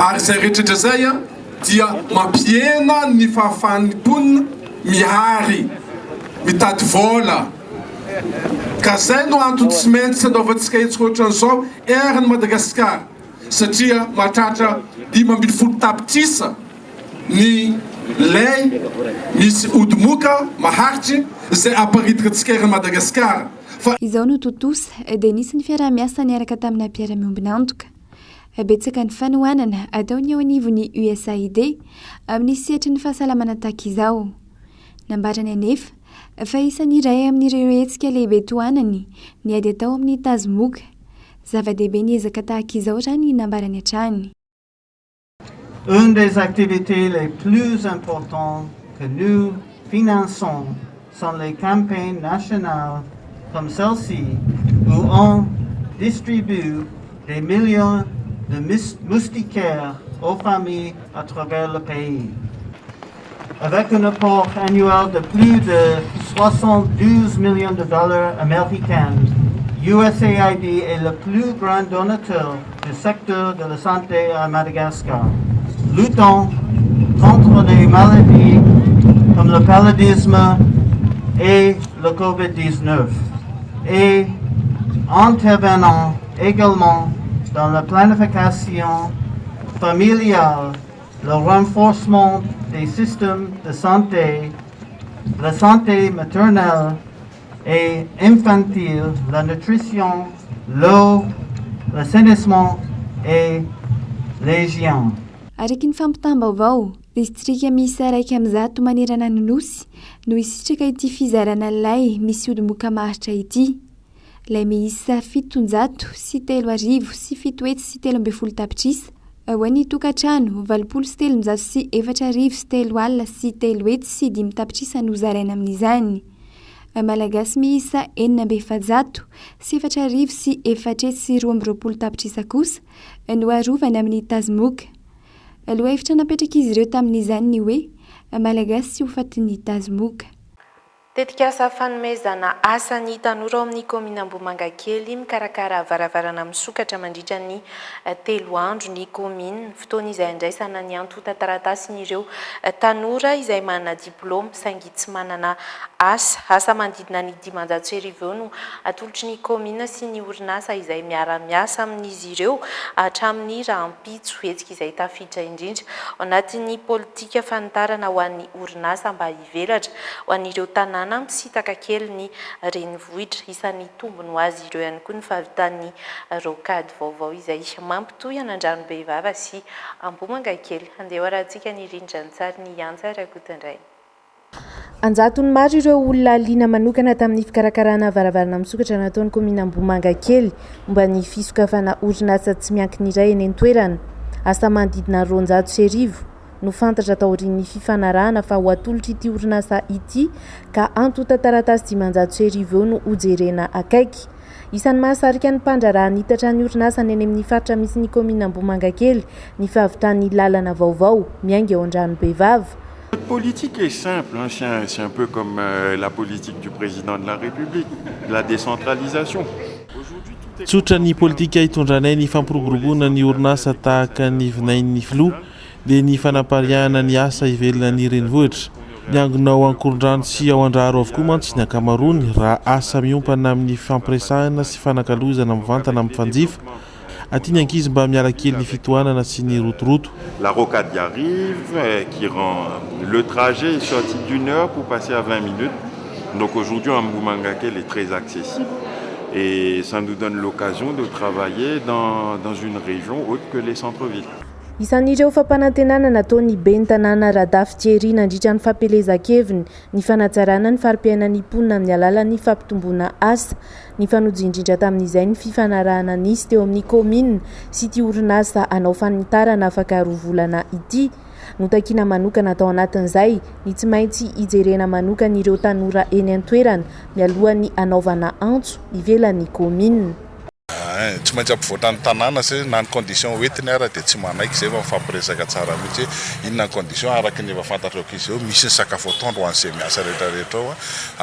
Speaker 2: ary zay rehetrarehetra zay dia mampiena ny fahafahan'ny ponina mihary mitady vola. Ka zay no antony tsy maintsy anaovantsika etsika ohatran'izao erany Madagasikara satria mahatratra 570 tapitrisa ny lay misy odimoka maharitry zay aparitaka antsika erany Madagasikara.
Speaker 4: Izao no totosa dia nisy ny fiarah-miasa niaraka tamina mpiara-miombina antoka. Betsaka ny fanohanana ataony eo anivon'ny USAID amin'ny sehatry ny fahasalamana tahaka izao. Nambarany anefa fa isan'ny iray amin'ireo hetsika lehibe tohanany ny ady atao amin'ny tazomoka. Zava-dehibe ny ezaka tahaka izao raha ny nambarany hatrany.
Speaker 22: Une des activités les plus importantes que nous finançons sont les campagnes nationales comme celle-ci, où on distribue des millions de moustiquaires aux familles à travers le pays. Avec un apport annuel de plus de 72 millions de dollars américains, USAID est le plus grand donateur du secteur de la santé à Madagascar, luttant contre des maladies comme le paludisme et le COVID-19, et intervenant également dans la planification familiale, le renforcement des systèmes de santé, la santé maternelle et infantile, la nutrition, l'eau, l'assainissement et l'hygiène.
Speaker 4: Araky ny fampitam-baovao, distrika misy 100 manerana ny nosy no isitraka ity fizarana lay misy odimoka maharitra ity. Lay miisa 700 sy 3,000 sy 7 sy 12 tapitrisa. Ao an'ny tokantrano 803 sy 4,000 sy 3 alina sy 3 sy 5 tapitrisa no zaraina amin'izany. Malagasy miisa 700 sy 4,000 sy 4 sy 12 tapitrisa kosa no arovana amin'ny tazomoka. Aloha hevitra napetraka izy ireo tamin'izany ny hoe malagasy sy ho fatin'ny tazomoka.
Speaker 9: Tetikasa fanomezana asan'ny tanora ao amin'ny komina Ambohimangakely mikarakara varavarana misokatra mandritra ny 3 andro ny komina. Fotoana izay andraisana ny antota taratasy ireo tanora izay manana diplôma saingy tsy manana asa manodidina ny 500 no atolotry ny komina sy ny orinasa izay miara-miasa amin'izy ireo hatramin'ny rahampitso hetsika izay tafiditra indrindra ao anatin'ny politika fanitarana ho an'ny orinasa mba hivelatra ho an'ireo tanàna misitaka kely ny renivohitra. Isan'ny tombony ho azy ireo ihany koa ny fahavitan'ny rokady vaovao izay mampitohy an'Andranombehivava sy Ambohimangakely. Andeha hoarantsika ny rindran-tsary ny antsara kotandray.
Speaker 10: Anjatony maro ireo olona liana manokana tamin'ny fikarakarana varavarana misokatra nataon'ny komina Ambohimangakely mba ny fisokafana orinasa tsy miankina iray eny an-toerana. Asa manodidina 200,000 no fantatra taorian'ny fifanarahana fa ho atolotry ity orinasa ity ka antota taratasy 500,000 no hojerena akaiky. Isan'ny mahasarika ny mpandraraha nitatra ny orinasa ny eny amin'ny faritra misy ny komina Ambohimangakely ny fahavitran'ny lalana vaovao miainga eo Andranomehivava.
Speaker 23: Notre politique est simple, hein, c'est un peu comme la politique du président de la République, la décentralisation.
Speaker 21: Tsotra ny politika hitondranay ny fampiroboroboana ny orinasa tahaka ny vinain'ny filoha dia ny fanapariahana ny asa hivelona ny renivohitra. Miangona ao Ankorondrano sy ao Andraro avokoa mantsy ny ankamaroany raha asa miompana amin'ny fampiresahana sy fanakalozana mivantana amin'ny fanjifa. Aty ny ankizy mba miala kely ny fitohanana sy ny rotoroto.
Speaker 23: La rocade y arrive, qui rend le trajet est sorti d'1 heure pour passer à 20 minutes. Donc aujourd'hui, Ambohimangakely est très accessible et ça nous donne l'occasion de travailler dans une région autre que les centres-villes.
Speaker 10: isan'ireo fampanantenana nataony ben'ny tanàna Radafy Thierry nandritra ny fampelezan-keviny ny fanatsarana ny fari-piainan'ny mponina amin'ny alalan'ny fampitomboana asa ny fanojo indrindra tamin'izay ny fifanarahana nisy teo amin'ny komina sy ty orinasa anao fanitarana afaka roa volana ity notakiana manokana tao anatin'izay ny tsy maintsy ijerena manokana ireo tanora eny an-toerana mialohan'ny anaovana antso ivelan'ny komina.
Speaker 3: Tsy maintsy ampivoatrany tanàna se na ny condition hoentiny ara dia tsy manaiky zay fa mifampiresaka tsara mihitsy hoe inona ny condition araky ny efa fantatrao izy eo misy ny sakafo atoandro ho an'izay miasa rehetrarehetra ao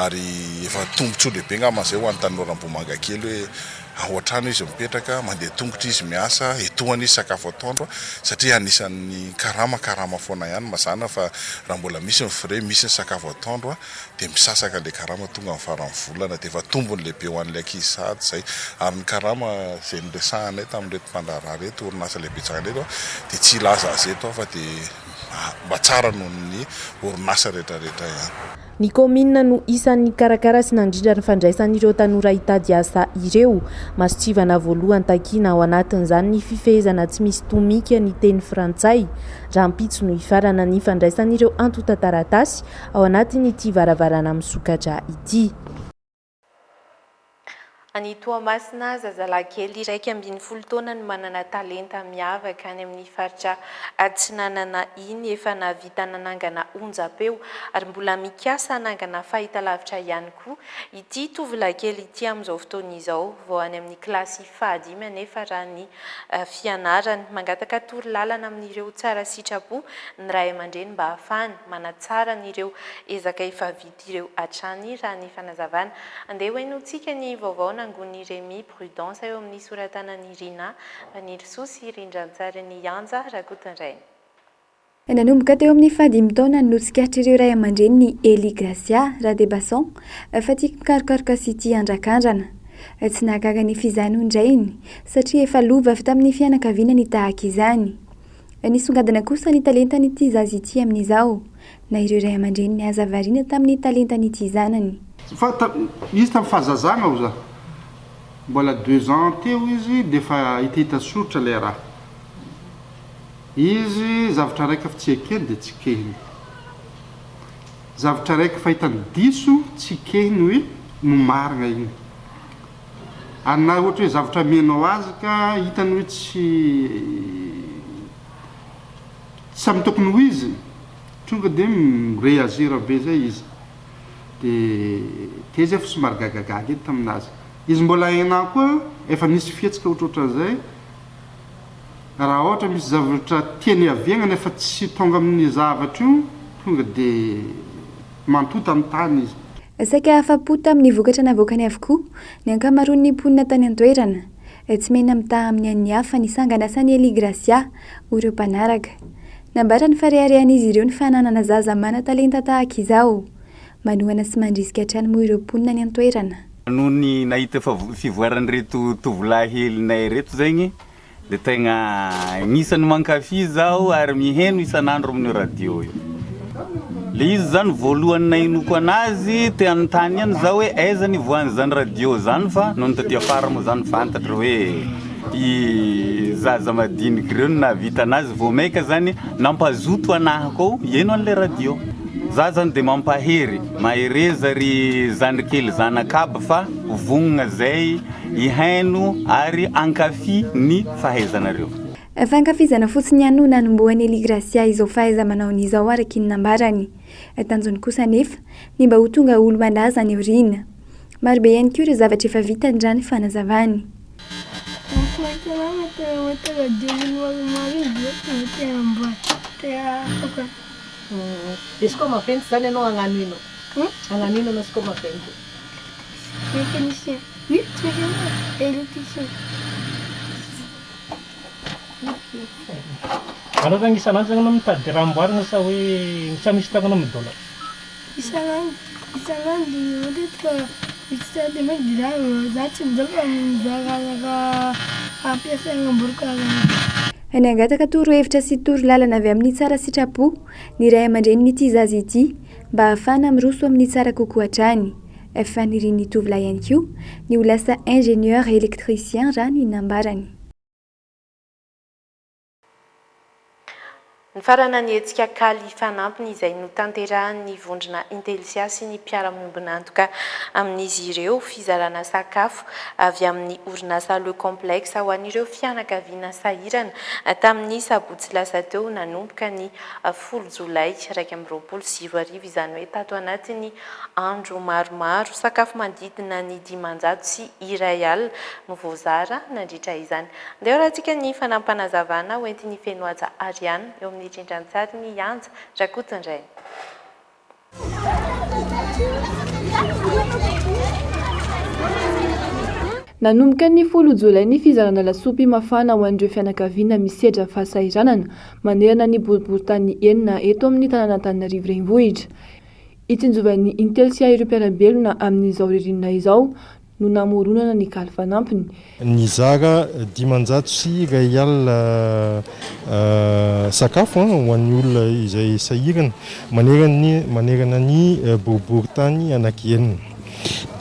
Speaker 3: ary efa tombontsoa lehibe ngaman'izay ho an'ny tanora Mbomanga kely hoe ao an-trano izy mipetraka mandeha tongotra izy miasa etohany izy sakafo atoandro satria anisan'ny karama foana ihany mazana fa raha mbola misy ny frais misy ny sakafo atoandro dia misasaka le karama tonga amin'ny farany volana dia efa tombony lehibe ho an'ilay ankizy sahady zay ary ny karama zay niresahanay tamin'reto mpandraraha reto orinasa lehibe tsara reto dia tsy ilaza azy eto fa dia mba tsara noho ny orinasa rehetrarehetra ihany.
Speaker 10: Ny komina no isan'ny karakara sy nandrindra ny fandraisan'ireo tanora hitady asa ireo masotsivana voalohany takiana ao anatin'izany ny fifehezana tsy misy tomika ny teny frantsay raha mpitso no ifarana ny fandraisan'ireo antota taratasy ao anatin'ity varavarana misokatra ity.
Speaker 9: Any Toamasina zazalakely 1.5 taona no manana talenta miavaka any amin'ny faritra Atsinanana iny efa navita nanangana onjam-peo ary mbola mikasa hanangana fahitalavitra ihany koa ity tovolahy ity amin'izao fotoana izao vao any amin'ny kilasy fahadimy nefa raha ny fianarany mangataka torolalana amin'ireo tsara sitrapo ny ray aman-dreny mba ahafahany manatsara n'ireo ezaka efa vita ireo hatrany raha ny fanazavana andeha hoenintsika ny vaovao ngony Rémy Prudence eo amin'ny soratanan'ny Rina Vanilsosy rindrantsara ny Yanja Rakotondrainy.
Speaker 4: Nanomboka teo amin'ny fahadimy taona no tsikaritra ireo ray aman-dreny ny Eli Gracia Radebasson fa tia mikarokaroka sy tia andrakandrana. Tsy nahagaga ny fizany ondrainy satria efa lova avy tamin'ny fianakaviana ny tahaka izany. Nisongadina kosa ny talentanyity zazy ity amin'izao na ireo ray aman-dreny ny hazavariana tamin'ny talentanyity zanany.
Speaker 5: Izy tamin'ny fahazazana ao za mbola 2 ans teo izy dia fa hitahita soritra ilay raha izy zavatra raika fa tsy ekeny dia tsy kehiny zavatra raika fa hitany diso tsy kehiny hoe no marina iny ary na ohatra hoe zavatra menao azy ka hitany hoe tsy samy tokony ho izy tonga dia mireagir be zay izy dia tezay fa somary gagagaga edy taminazy izy mbola aina koa efa misy fietsika ohatrohatran'izay raha ohatra misy zavatra tiany aviagna nefa tsy tonga amin'ny zavatra io tonga dia mantota amin'ny tany izy.
Speaker 4: Saika afa-po tamin'ny vokatra navoakany avokoa ny ankamaroan'ny mponina tany an-toerana tsy mena mitaha amin'ny an'ny hafa ny sanganasany Eli Gracia ho ireo mpanaraka nambarany fareharehan'izy ireo ny fananana zaza mana-talenta tahaka izao manohana sy mandrisika hatrany moa ireo mponina ny an-toerana.
Speaker 6: Noho ny nahita fivoaran'ireto tovolahy helinay reto zegny dia tegna anisany mankafy zaho ary miheno isan'andro amin'ny radio io. Le izy zany voalohany nahinoko anazy te anontany ihany zaho hoe aiza ny voany zany radio zany fa no nitaty afara moa zany fantatra hoe i zaza madinika ireo no nahavita anazy vao maika zany nampazoto anahako eno an'ilay radio. Za zany dia mampahery mahereza ry zandrikely zanak'aba fa vognona zay ihaino ary ankafy ny fahaizanareo.
Speaker 4: Fankafizana fotsiny ihany no nanombohan'ny Eli Gracia izao fahaiza-manaon'izao araky ny nambarany. Tanjony kosa nefa ny mba ho tonga olo mandaza ny aoriana. Marobe ihany koa ireo zavatra efa vita ndrany fanazavany.
Speaker 24: Izy koa maventy zany ianao agnano ino? Agnano ino anao izy koa maventy?
Speaker 25: Mécanicien. Oui, électricien.
Speaker 24: Anao zany isan'andro zany anao mitady raha amboarina sa hoe sa misy tagnanao midola?
Speaker 25: Isan'andro matetika mitady maiky za tsy midola fa mizaka ampiasaina amborokavana.
Speaker 4: Ny angataka toro-hevitra sy toro-lalana avy amin'ny tsara sitrapo ny ray aman-dreny n'ity zaza ity mba ahafahana miroso amin'ny tsara kokoa hatrany. Efa niriny tovolahy ihany koa ny ho lasa ingénieur électricien raha ny nambarany.
Speaker 9: Ny farana ny hetsika kaly fanampiny izay no tanterahan'ny vondrona intelisia sy ny mpiara-miombina antoka amin'izy ireo fizarana sakafo avy amin'ny orinasa Le Complexe ho an'ireo fianakaviana sahirana tamin'ny sabotsy lasa teo nanomboka ny 10 Jolay 2024 izany hoe tato anatiny andro maromaro. Sakafo manodidina ny 500 sy iray alina no voazara nandritra izany. Andeo rahantsika ny fanampanazavana hoentin'ny Fenoaja Ariana eo amin'ny trindrantsary ny Anja Rakotondray.
Speaker 7: Nanomboka ny 10 Jolay ny fizarana lasopy mafana ho an'ireo fianakaviana misedra fahasahiranana manerana ny boriboritany enina eto amin'ny tanàna Antananarivo renivohitra. Itsinjovan'ny Intelsia ireo mpiarabelona amin'izao ririnina izao no namoronana ny kaly fanampiny.
Speaker 8: Ny zara 500 sy iray alina sakafo ho an'ny olona izay sahirana manerana ny boriboritany anankienina.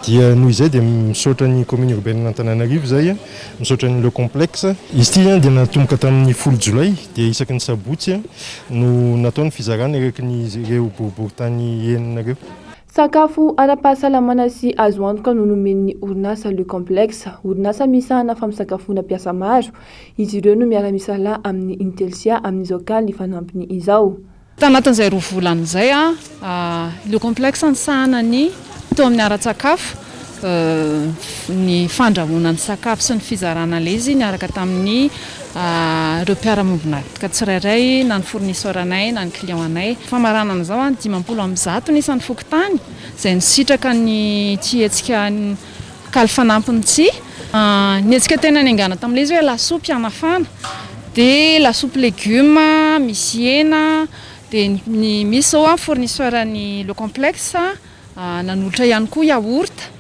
Speaker 8: Dia noho izay dia misaotra ny commune urbaine Antananarivo zay misaotra ny Le Complexe. Izy ity dia natomboka tamin'ny 10 Jolay dia isaky ny sabotsy no nataony fizarana ireo boriboritany enina ireo.
Speaker 7: Sakafo ara-pahasalamana sy azo antoka no nomen'ny orinasa Le Complexe, orinasa misahana famisakafoana piasa maro. Izy ireo no miara-misalahy amin'ny Intelsia amin'izao kaly fanampiny izao.
Speaker 11: Tanatin'izay roa volana izay Le Complexe nisahana ny teo amin'ny ara-tsakafo ny fandrahoana ny sakafo sy ny fizarana lezy niaraka tamin'ny ireo mpiara-miombina ka tsirairay na ny fournisseranay na ny clientanay. Famaranana izao 50 ny isan'ny fokotany izay nisitraka ny tsietsika kaly fanampiny tsy ny etsika tena niangana tamin'ilay izy hoe lasopy anafana dia lasopy légumes misy hena dia ny misy zao fournisseur-ny Le Complexe nanolotra ihany koa yaourt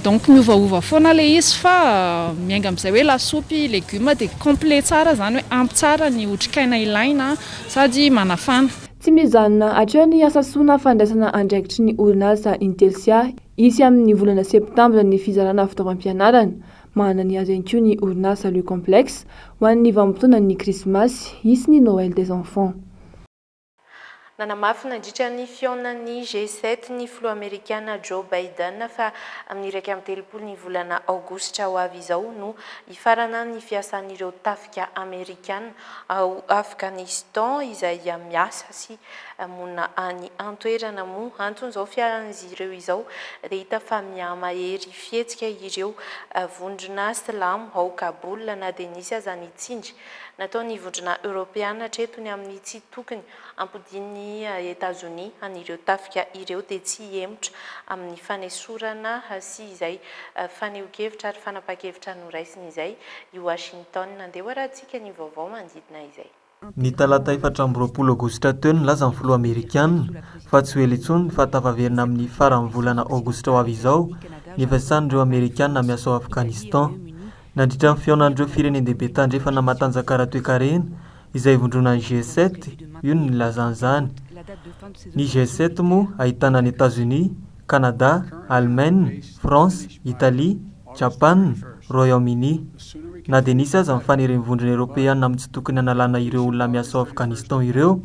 Speaker 11: donc miovaova foana le izy fa miainga amin'izay hoe lasopy légumes dia complet tsara zany hoe ampy tsara ny otrikaina ilaina sady manafana.
Speaker 7: Tsy mijanona hatreo ny asa soa fandraisana andraikitry ny orinasa Intelsia isy amin'ny volana septambra ny fizarana fitaovam-pianarana manana ny azy koa ny orinasa Le Complexe ho an'ny vanim-potoana ny Krismasy isy ny Noël des enfants.
Speaker 9: Nanamafy nandritra ny fionan'ny G7 ny filoha amerikana Joe Biden fa amin'ny 13 ny volana aogositra ho avy izao no ifarana ny fiasan'ireo tafika amerikana ao Afghanistan izay miasa sy mona any antoerana mo antony zao fiaran'izy ireo izao dia hita fa miamahery fietsika ireo vondrona silamo ao Kaboul na dia nisy aza ny tsindry nataony vondrona Europeana tretony amin'ny tsy tokony ampodin'ny États-Unis anireo tafika ireo dia tsy emotra amin'ny fanesorana sy izay faneho-kevitra ary fanapa-kevitra noraisiny izay i Washington nandeha rahantsika ny vaovao manodidina izay.
Speaker 12: Ny talata 14 aogositra teo nilaza ny filoha amerikana fa tsy ho ela intsony fa tafaverina amin'ny faran'ny volana aogositra ho avy izao ny fiasan'ireo amerikana miasa ao Afghanistan. Nandritra ny fionan'ireo firenendehibe tandrefana matanjaka toe-karena izay vondrona ny G7 io no nilazan'izany. Ny G7 moa ahitana ny États-Unis, Canada, Allemagne, France, Italie, Japan, Royaume-Uni. Na dia nisy aza mifaneren'ny vondrona Europeana amin'ny tsy tokony analana ireo olona miasa ao Afghanistan ireo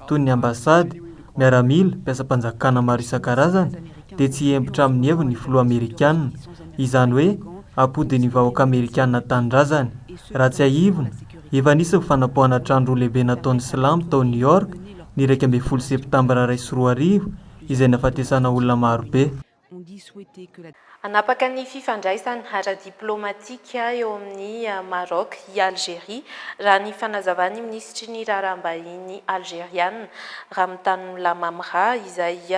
Speaker 12: toy ny ambasady, miaramila, mpiasam-panjakana maro isan-karazany dia tsy hempotra amin'ny heviny ny filoha amerikana izany hoe apody ny vahoaka amerikana tanindrazany. Raha tsy ahivona efa nisy fanapohana trano roa lehibe nataon'ny Silamo tao New York ny 12 septambra 2024 izay nafatesana olona maro be.
Speaker 9: Anapaka ny fifandraisany ara-diplomatika eo amin'ny Maroc i Algérie raha ny fanazavany ministry ny raharaham-bahiny algériana Ramtan Lamamra izay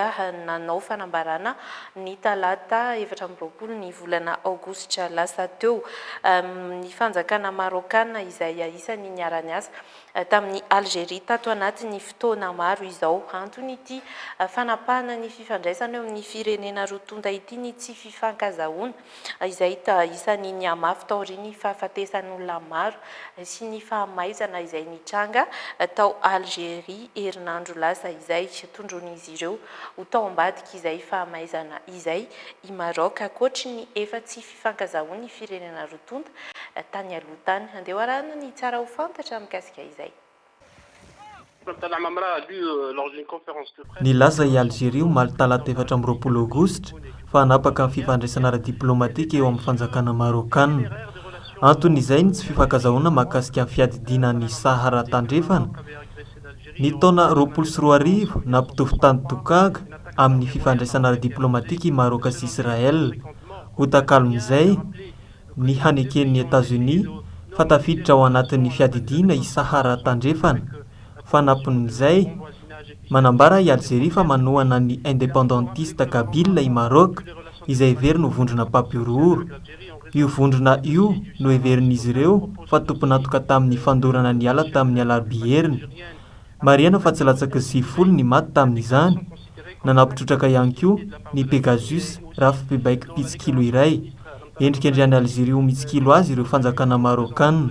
Speaker 9: nanao fanambarana ny talata 14 ny volana aogositra lasa teo ny fanjakana marokana izay isany niara-ny asa tamin'ny Algérie tato anatin'ny fotoana maro izao antony ity fanapahana ny fifandraisana eo amin'ny firenena rotonda ity ny tsy fifankazahoana izay isany ny amafy taoriny fahafatesan'olona maro sy ny fahamaizana izay nitranga tao Algérie herinandro lasa izay tondron'izy ireo ho tao ambadika izay fahamaizana izay i Maroc ankoatry ny efa tsy fifankazahoana ny firenena rotonda tany aloha tany andeha arahana ny tsara ho fantatra mikasika izay.
Speaker 12: Nilaza i Algérie omaly talata 4 aogositra fa hanapaka ny fifandraisana ara-diplomatika eo amin'ny fanjakana Marokana. Anton'izay ny tsy fifankazahoana mahakasika ny fiadidiana ny Sahara tandrefana. Ny taona 2024 nampitovy tany tokaga amin'ny fifandraisana ara-diplomatika i Maroka sy Israel. Ho takalon'izay ny haneken'ny États-Unis fa tafiditra ao anatin'ny fiadidiana i Sahara tandrefana. Fanampin'izay manambara i Algérie fa manohana ny indépendantiste Kabila i Maroc izay heveriny ho vondrona papiororo. Io vondrona io no heverin'izy ireo fa tomponatoka tamin'ny fandorana ny ala tamin'ny alarobia heriny. Mariana fa tsy latsaka 90 ny maty tamin'izany. Nanampitrotraka ihany koa ny Pegasus rafibebaika pitsikilo iray. Endrika indriany Algérie ho mitsikilo azy ireo fanjakana Marokana.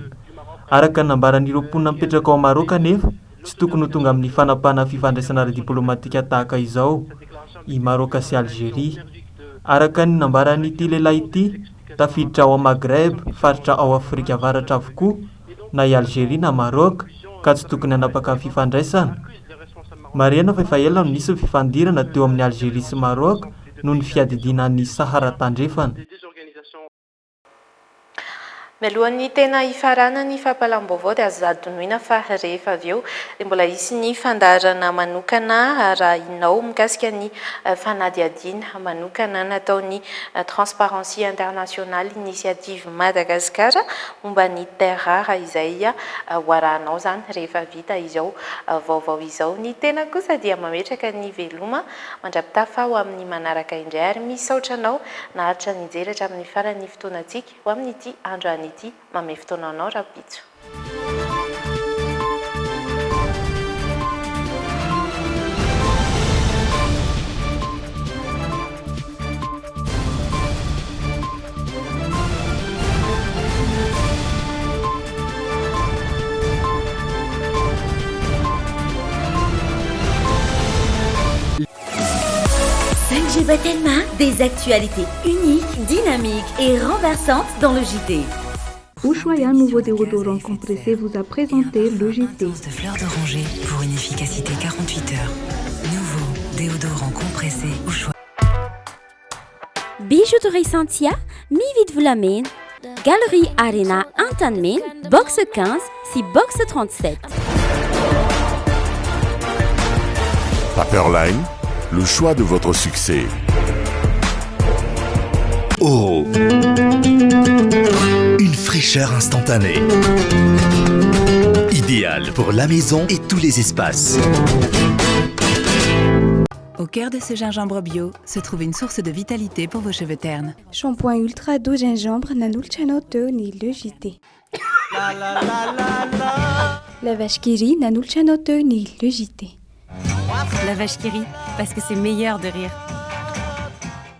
Speaker 12: Araka nambaran'ireo mponina mipetraka ao Maroka nefa tsy tokony ho tonga amin'ny fanapana fifandraisana ara-diplomatika tahaka izao i Maroka sy Algérie. Araka ny nambaran'ity lehilahy ity, tafiditra ao Maghreb, faritra ao Afrika Avaratra avokoa, na i Algérie na Maroka, ka tsy tokony hanapaka ny fifandraisana. Mariana fa efa ela no nisy fifandirana teo amin'ny Algérie sy Maroka noho ny fiadidianan'ny Sahara tandrefana.
Speaker 9: Mialohan'ny tena hifarana ny fahapalam-baovao dia azo zadonoina fa rehefa avy eo dia mbola hisy ny fandarana manokana raha inao mikasika ny fanadiadiana manokana nataon'ny Transparency International Initiative Madagascar momba ny terre rare izay hoarahanao zany rehefa vita izao vaovao izao. Ny tena kosa dia mametraka ny veloma mandrapitafa ho amin'ny manaraka indray ary misaotra anao naharitra ny jery hatramin'ny faran'ny fotoanantsika ho amin'ity androany ity mamy fotoananao rapitso.
Speaker 13: Battelma, des actualités uniques, dynamiques et renversantes dans le JT.
Speaker 14: Ushuaïa, nouveau déodorant compressé, vous a présenté le JT.
Speaker 15: De fleurs d'oranger pour une efficacité 48 heures. Nouveau déodorant compressé Ushuaïa.
Speaker 13: Bijouterie Santia, mi-vite vous l'amène. Galerie Arena Antanmen, box 15, si box 37.
Speaker 16: Paperline, le choix de votre succès.
Speaker 17: Oro. Une fraîcheur instantanée. Idéal pour la maison et tous les espaces.
Speaker 15: Au cœur de ce gingembre bio se trouve une source de vitalité pour vos cheveux ternes.
Speaker 4: Shampoing ultra doux gingembre nanulchanoto ni le JT. La vache qui rit nanulchanoto ni le JT.
Speaker 15: La vache qui rit, parce que c'est meilleur de rire.